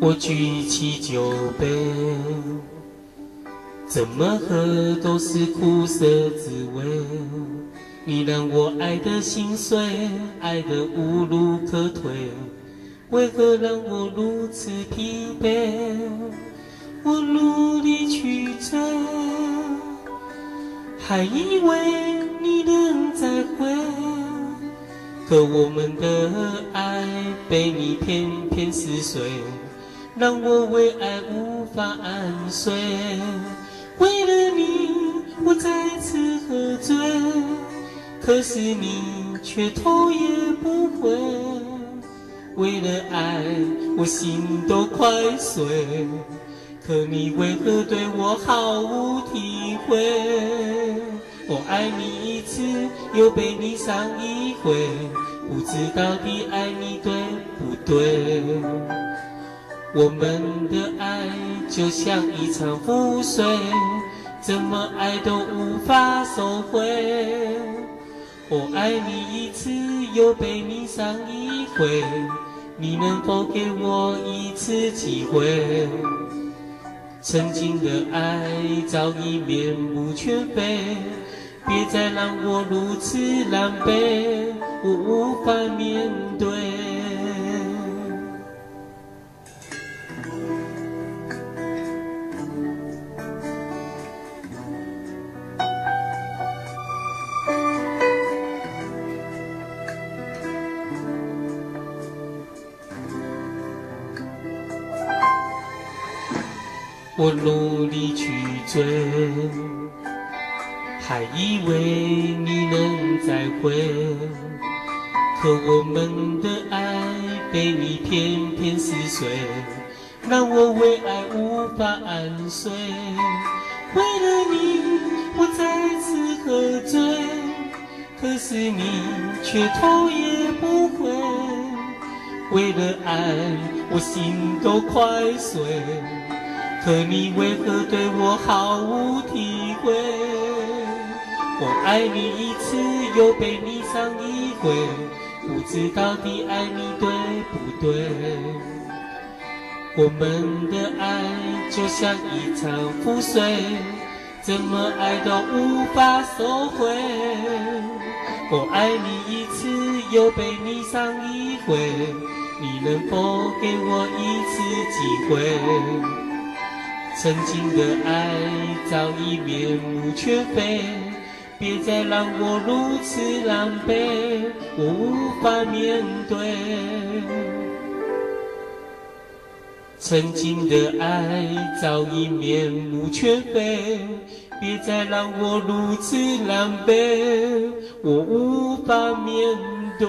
我举起酒杯，怎么喝都是苦涩滋味。你让我爱得心碎，爱得无路可退，为何让我如此疲惫？我努力去追，还以为你能再回，可我们的爱被你偏偏撕碎，让我为爱无法安睡。为了你，我再次喝醉，可是你却头也不回。为了爱，我心都快碎，可你为何对我毫无体会？我爱你一次，又被你伤一回，不知到底爱你对不对？我们的爱就像一场覆水，怎么爱都无法收回。我爱你一次，又被你伤一回，你能否给我一次机会？曾经的爱早已面目全非，别再让我如此狼狈，我无法面对。我努力去追，还以为你能再回，可我们的爱被你偏偏撕碎，让我为爱无法安睡。为了你，我再次喝醉，可是你却头也不回。为了爱，我心都快碎，可你为何对我毫无体会？我爱你一次，又被你伤一回，不知到底爱你对不对？我们的爱就像一场覆水，怎么爱都无法收回。我爱你一次，又被你伤一回，你能否给我一次机会？曾经的爱早已面目全非，别再让我如此狼狈，我无法面对。曾经的爱早已面目全非，别再让我如此狼狈，我无法面对。